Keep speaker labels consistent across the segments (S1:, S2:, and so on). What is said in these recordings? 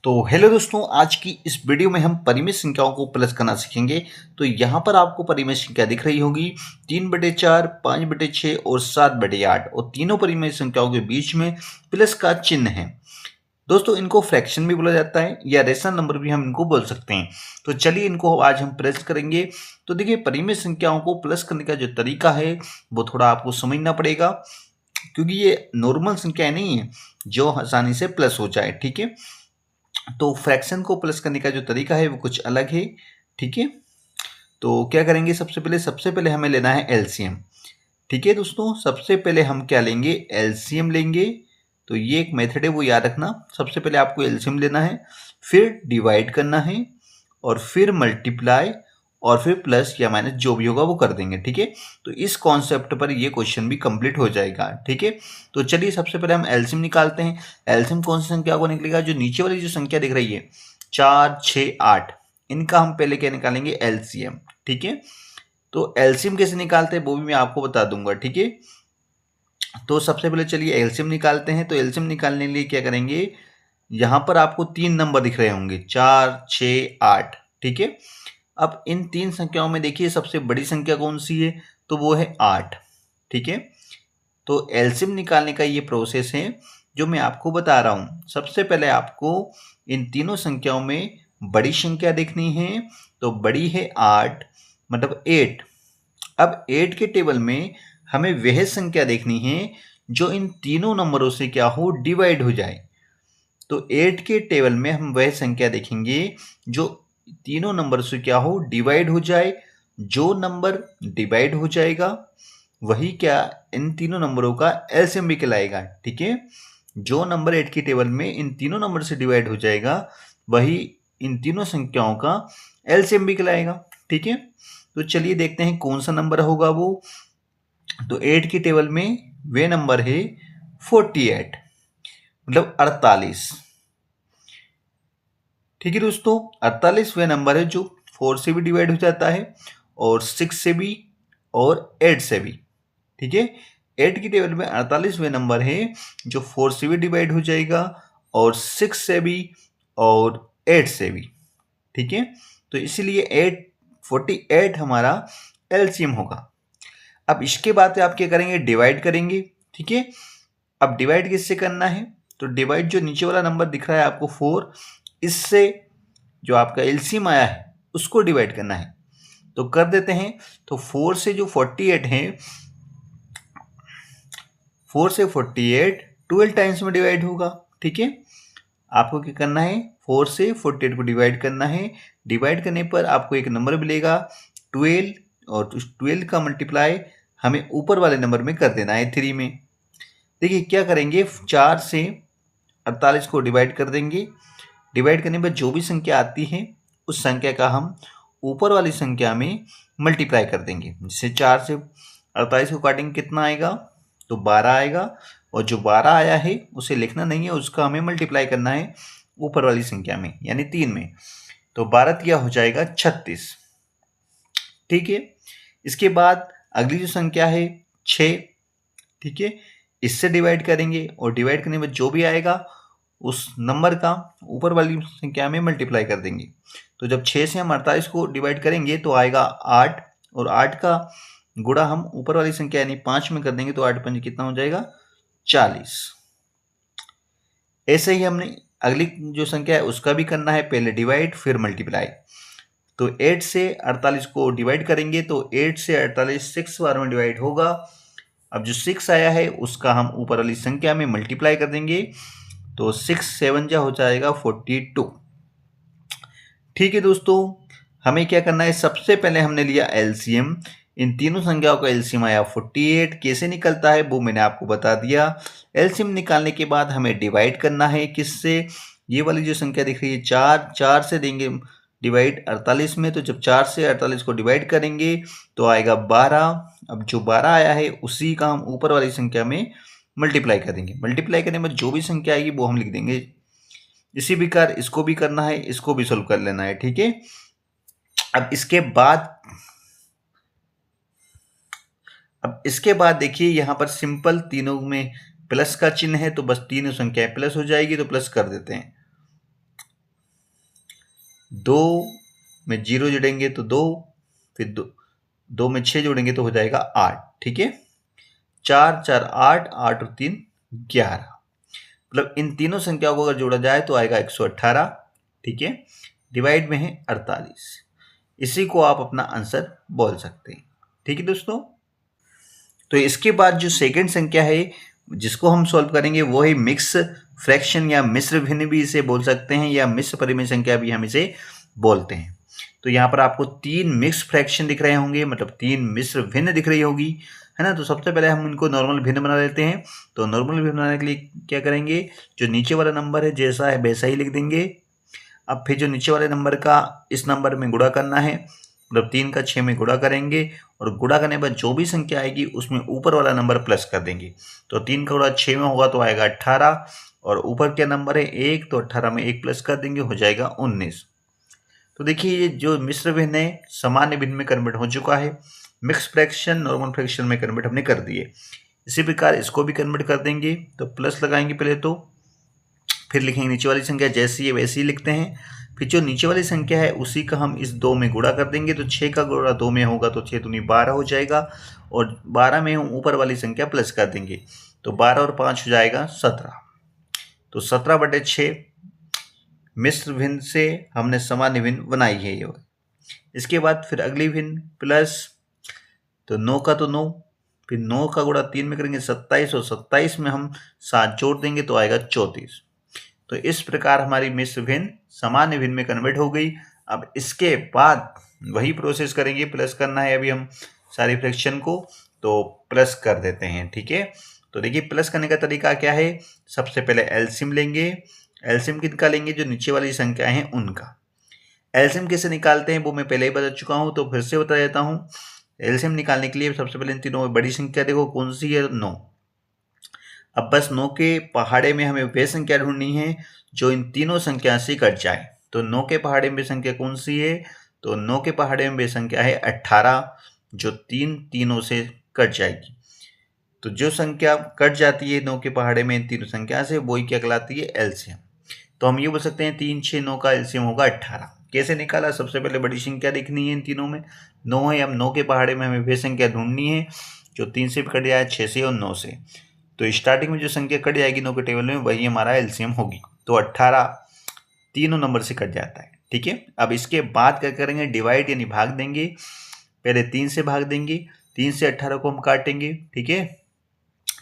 S1: तो हेलो दोस्तों, आज की इस वीडियो में हम परिमेय संख्याओं को प्लस करना सीखेंगे। तो यहाँ पर आपको परिमेय संख्या दिख रही होगी 3/4, 5/6 और 7/8 और तीनों परिमेय संख्याओं के बीच में प्लस का चिन्ह है। दोस्तों, इनको फ्रैक्शन भी बोला जाता है या रेशनल नंबर भी हम इनको बोल सकते हैं। तो चलिए इनको आज हम प्लस करेंगे। तो देखिए, परिमेय संख्याओं को प्लस करने का जो तरीका है वो थोड़ा आपको समझना पड़ेगा, क्योंकि ये नॉर्मल संख्याएं नहीं है जो आसानी से प्लस हो जाए। ठीक है, तो फ्रैक्शन को प्लस करने का जो तरीका है वो कुछ अलग है। ठीक है, तो क्या करेंगे, सबसे पहले हमें लेना है एलसीएम। ठीक है दोस्तों, सबसे पहले हम क्या लेंगे, एलसीएम लेंगे। तो ये एक मेथड है, वो याद रखना। सबसे पहले आपको एलसीएम लेना है, फिर डिवाइड करना है और फिर मल्टीप्लाई और फिर प्लस या माइनस जो भी होगा वो कर देंगे। ठीक है, तो इस कॉन्सेप्ट पर ये क्वेश्चन भी कंप्लीट हो जाएगा। ठीक है, तो चलिए सबसे पहले हम एलसीएम निकालते हैं। एलसीएम कौन सी संख्या को निकलेगा, जो नीचे वाली जो संख्या दिख रही है 4, 6, 8, इनका हम पहले क्या निकालेंगे, एलसीएम। ठीक है, तो एलसीएम कैसे निकालते हैं वो भी मैं आपको बता दूंगा। ठीक है, तो सबसे पहले चलिए एलसीएम निकालते हैं। तो एलसीएम निकालने के लिए क्या करेंगे, यहाँ पर आपको 3 नंबर दिख रहे होंगे, 4, 6, 8। ठीक है, अब इन 3 संख्याओं में देखिए सबसे बड़ी संख्या कौन सी है, तो वो है 8। ठीक है, तो एलसीएम निकालने का ये प्रोसेस है जो मैं आपको बता रहा हूँ। सबसे पहले आपको इन तीनों संख्याओं में बड़ी संख्या देखनी है। तो बड़ी है 8, मतलब 8। अब 8 के टेबल में हमें वह संख्या देखनी है जो इन तीनों नंबरों से क्या हो, डिवाइड हो जाए। तो 8 के टेबल में हम वह संख्या देखेंगे जो तीनों नंबर से क्या हो, डिवाइड हो जाए। जो नंबर डिवाइड हो जाएगा वही क्या, इन तीनों नंबरों का एलसीएम भी कहलाएगा। ठीक है, जो नंबर 8 की टेबल में इन तीनों नंबर से डिवाइड हो जाएगा वही इन तीनों संख्याओं का एलसीएम भी कहलाएगा। ठीक है, तो चलिए देखते हैं कौन सा नंबर होगा वो। तो 8 की टेबल में वे नंबर है 48, मतलब 48। ठीक है दोस्तों, 48वें नंबर है जो 4 से भी डिवाइड हो जाता है और 6 से भी और 8 से भी। ठीक है, 8 की टेबल में 48वें नंबर है जो 4 से भी डिवाइड हो जाएगा और 6 से भी और 8 से भी। ठीक है, तो इसीलिए 48 हमारा एलसीएम होगा। अब इसके बाद आप क्या करेंगे, डिवाइड करेंगे। ठीक है, अब डिवाइड किससे करना है, तो डिवाइड जो नीचे वाला नंबर दिख रहा है आपको 4, इससे जो आपका एलसीएम आया है उसको डिवाइड करना है। तो कर देते हैं। तो 4 से जो 48 है, 4 से 48 12 टाइम्स में डिवाइड होगा। ठीक है, आपको क्या करना है, 4 से 48 को डिवाइड करना है। डिवाइड करने पर आपको एक नंबर मिलेगा 12 और 12 का मल्टीप्लाई हमें ऊपर वाले नंबर में कर देना है 3 में। देखिए क्या करेंगे, 4 से 48 को डिवाइड कर देंगे। डिवाइड करने पर जो भी संख्या आती है उस संख्या का हम ऊपर वाली संख्या में मल्टीप्लाई कर देंगे। जैसे 4 से 48 को काटेंगे कितना आएगा, तो 12 आएगा। और जो 12 आया है उसे लिखना नहीं है, उसका हमें मल्टीप्लाई करना है ऊपर वाली संख्या में, यानी 3 में। तो 12 तिया हो जाएगा 36। ठीक है, इसके बाद अगली जो संख्या है 6। ठीक है, इससे डिवाइड करेंगे और डिवाइड करने में जो भी आएगा उस नंबर का ऊपर वाली संख्या में मल्टीप्लाई कर देंगे। तो जब 6 से हम 48 को डिवाइड करेंगे तो आएगा 8, और 8 का गुणा हम ऊपर वाली संख्या यानी 5 में कर देंगे तो 8 पंजे कितना हो जाएगा, 40। ऐसे ही हमने अगली जो संख्या है उसका भी करना है, पहले डिवाइड फिर मल्टीप्लाई। तो 8 से 48 को डिवाइड करेंगे तो 8 से 48 6 बार में डिवाइड होगा। अब जो 6 आया है उसका हम ऊपर वाली संख्या में मल्टीप्लाई कर देंगे। तो 6 7 जा हो जाएगा 42। ठीक है दोस्तों, हमें क्या करना है, सबसे पहले हमने लिया एलसीएम। इन तीनों संख्याओं का एलसीएम आया 48। कैसे निकलता है वो मैंने आपको बता दिया। एलसीएम निकालने के बाद हमें डिवाइड करना है किससे, ये वाली जो संख्या दिख रही है 4 से देंगे डिवाइड 48 में। तो जब 4 से 48 को डिवाइड करेंगे तो आएगा 12। अब जो 12 आया है उसी का हम ऊपर वाली संख्या में मल्टीप्लाई करेंगे। मल्टीप्लाई करने में जो भी संख्या आएगी वो हम लिख देंगे। इसी प्रकार इसको भी करना है, इसको भी सोल्व कर लेना है। ठीक है, अब इसके बाद देखिए यहाँ पर सिंपल तीनों में प्लस का चिन्ह है, तो बस तीनों संख्याएं प्लस हो जाएगी, तो प्लस कर देते हैं। 2 में 0 जोड़ेंगे तो 2, फिर 2 में 6 जोड़ेंगे तो हो जाएगा 8। ठीक है, 4 4 8, 8 और 3 11। मतलब इन तीनों संख्याओं को अगर जोड़ा जाए तो आएगा 118। ठीक है, डिवाइड में है 48। इसी को आप अपना आंसर बोल सकते हैं। ठीक है दोस्तों, तो इसके बाद जो सेकंड संख्या है जिसको हम सॉल्व करेंगे वो है मिक्स फ्रैक्शन या मिश्र भिन्न भी इसे बोल सकते हैं, या मिश्र परिमेय संख्या भी हम इसे बोलते हैं। तो यहाँ पर आपको 3 मिक्स फ्रैक्शन दिख रहे होंगे, मतलब 3 मिश्र भिन्न दिख रही होगी, है ना। तो सबसे पहले हम इनको नॉर्मल भिन्न बना लेते हैं। तो नॉर्मल भिन्न बनाने के लिए क्या करेंगे, जो नीचे वाला नंबर है जैसा है वैसा ही लिख देंगे। अब फिर जो नीचे वाले नंबर का इस नंबर में गुणा करना है, मतलब 3 का 6 में गुणा करेंगे, और गुणा करने के बाद जो भी संख्या आएगी उसमें ऊपर वाला नंबर प्लस कर देंगे। तो 3 का गुणा 6 में होगा तो आएगा 18, और ऊपर क्या नंबर है 1, तो 18 में 1 प्लस कर देंगे, हो जाएगा 19। तो देखिए ये जो मिश्र भिन्न है सामान्य भिन्न में कन्वर्ट हो चुका है, मिक्स फ्रैक्शन नॉर्मल फ्रैक्शन में कन्वर्ट हमने कर दिए। इसी प्रकार इसको भी कन्वर्ट कर देंगे। तो प्लस लगाएंगे पहले, तो फिर लिखेंगे नीचे वाली संख्या जैसी है वैसी ही लिखते हैं। फिर जो नीचे वाली संख्या है उसी का हम इस 2 में गुणा कर देंगे। तो 6 का गुणा 2 में होगा तो 6 दूनी 12 हो जाएगा, और 12 में हम ऊपर वाली संख्या प्लस कर देंगे। तो 12 और 5 हो जाएगा 17। तो 17/6 मिश्र भिन्न से हमने सामान्य भिन्न बनाई है ये। इसके बाद फिर अगली भिन्न प्लस, तो 9 का तो 9, फिर 9 का गुणा 3 में करेंगे 27, और 27 में हम 7 जोड़ देंगे तो आएगा 34। तो इस प्रकार हमारी मिश्र भिन्न सामान्य भिन्न में कन्वर्ट हो गई। अब इसके बाद वही प्रोसेस करेंगे, प्लस करना है अभी हम सारी फ्रैक्शन को, तो प्लस कर देते हैं। ठीक है, तो देखिए प्लस करने का तरीका क्या है, सबसे पहले एलसीएम लेंगे। एलसीएम किसका लेंगे, जो नीचे वाली संख्याएं हैं उनका। एलसीएम कैसे निकालते हैं वो मैं पहले ही बता चुका हूं, तो फिर से बता देता हूं। एलसीएम निकालने के लिए सबसे पहले इन तीनों में बड़ी संख्या देखो कौन सी है, 9। अब बस 9 के पहाड़े में हमें वे संख्या ढूंढनी है जो इन तीनों संख्या से कट जाए। तो 9 के पहाड़े में संख्या कौन सी है, तो 9 के पहाड़े में वे संख्या है 18, जो तीनों से कट जाएगी। तो जो संख्या कट जाती है 9 के पहाड़े में इन तीनों संख्या से, वही क्या कहलाती है, एलसीएम। तो हम ये बोल सकते हैं 3 6 9 का एलसीएम होगा 18। कैसे निकाला, सबसे पहले बड़ी संख्या देखनी है, इन तीनों में 9 है। अब 9 के पहाड़े में हमें वे संख्या ढूंढनी है जो 3 से कट जाए, 6 से और 9 से। तो स्टार्टिंग में जो संख्या कट जाएगी 9 के टेबल में वही हमारा एलसीएम होगी। तो 18 तीनों नंबर से कट जाता है। ठीक है, अब इसके बाद क्या करेंगे, डिवाइड यानी भाग देंगे। पहले 3 से भाग देंगे, 3 से 18 को हम काटेंगे। ठीक है,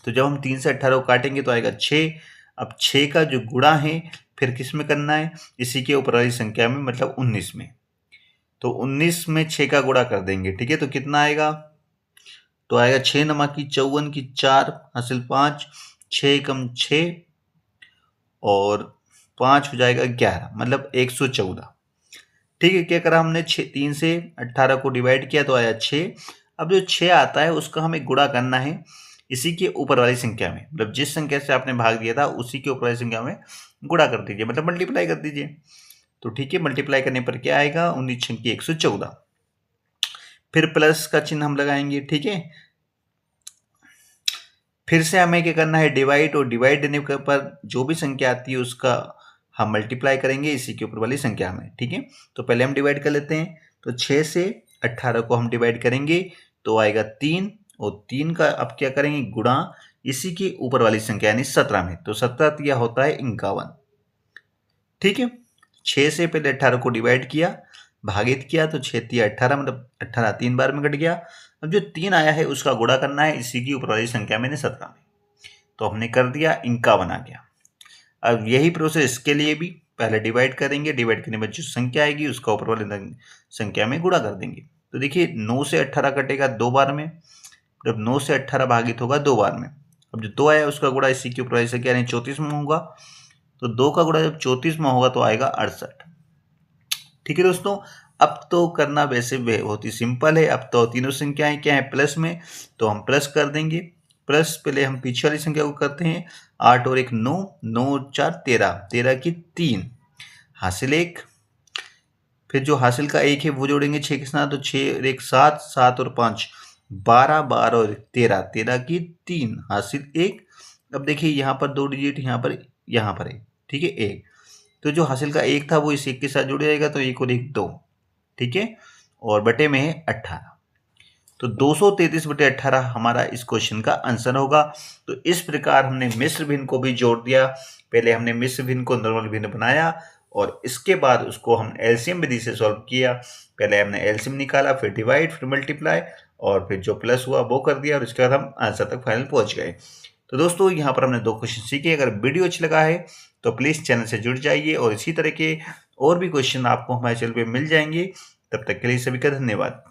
S1: तो जब हम 3 से 18 को काटेंगे तो आएगा 6। अब 6 का जो गुणा है फिर किस में करना है, इसी के ऊपर वाली संख्या में, मतलब 19 में। तो 19 में 6 का गुणा कर देंगे। ठीक है, तो कितना आएगा, तो आएगा 6 नमा की 54 की 4 हासिल 5, 6 कम 6 और 5 हो जाएगा 11, मतलब 114। ठीक है, क्या करा हमने, 3 से 18 को डिवाइड किया तो आया 6। अब जो 6 आता है उसका हमें गुणा करना है इसी के ऊपर वाली संख्या में, मतलब जिस संख्या से आपने भाग दिया था उसी के ऊपर वाली संख्या में गुणा कर दीजिए, मतलब मल्टीप्लाई कर दीजिए। तो ठीक है, मल्टीप्लाई करने पर क्या आएगा, 19 छंकी 114। फिर प्लस का चिन्ह हम लगाएंगे। ठीक है, फिर से हमें क्या करना है, डिवाइड, और डिवाइड देने पर जो भी संख्या आती है उसका हम मल्टीप्लाई करेंगे इसी के ऊपर वाली संख्या में। ठीक है, तो पहले हम डिवाइड कर लेते हैं। तो 6 से 18 को हम डिवाइड करेंगे तो आएगा 3, और 3 का अब क्या करेंगे, गुणा इसी की ऊपर वाली संख्या यानी 17 में। तो 17 तिया होता है 51। ठीक है, 6 से पहले 18 को डिवाइड किया, भागित किया, तो 6 तिया 18, मतलब 18 3 बार में कट गया। अब जो 3 आया है उसका गुणा करना है इसी की ऊपर वाली संख्या में 17 में। तो हमने कर दिया, 51 आ गया। अब यही प्रोसेस इसके लिए भी, पहले डिवाइड करेंगे, डिवाइड करने के बाद जो संख्या आएगी उसका ऊपर वाली संख्या में गुणा कर देंगे। तो देखिए 9 से 18 कटेगा 2 बार में, जब 9 से 18 भागित होगा 2 बार में। अब जो 2 आया उसका गुणा इसी के ऊपर वाली संख्या यानी 34 में होगा। तो 2 का गुणा जब 34 में होगा तो आएगा 68। ठीक है दोस्तों, अब तो करना वैसे बहुत ही सिंपल है। अब तो तीनों संख्याएं क्या है, प्लस में, तो हम प्लस कर देंगे। प्लस पहले हम पीछे वाली संख्या को करते हैं, 8 और 1 9, 9 और 4 13, 13 की 3 हासिल 1। फिर जो हासिल का 1 है वो जोड़ेंगे 6 के साथ, तो 6 और 1 7, 7 और 5 12, 12 और 13, 13 की 3 हासिल 1। अब देखिए यहाँ पर 2 डिजिट यहाँ पर है। ठीक है, 1, तो जो हासिल का 1 था वो इस 1 के साथ जुड़ जाएगा, तो 1 और 1 2, ठीक है? और बटे में है 18, तो 233/18 हमारा इस क्वेश्चन का आंसर होगा। तो इस प्रकार हमने मिश्र भिन्न को भी जोड़ दिया। पहले हमने मिश्र भिन्न को नॉर्मल भिन्न बनाया और इसके बाद उसको हम एलसीएम विधि से सॉल्व किया। पहले हमने एलसीएम निकाला, फिर डिवाइड, फिर मल्टीप्लाई और फिर जो प्लस हुआ वो कर दिया और उसके बाद हम आंसर तक फाइनल पहुंच गए। तो दोस्तों यहाँ पर हमने 2 क्वेश्चन सीखे। अगर वीडियो अच्छा लगा है तो प्लीज़ चैनल से जुड़ जाइए और इसी तरह के और भी क्वेश्चन आपको हमारे चैनल पे मिल जाएंगे। तब तक के लिए सभी का धन्यवाद।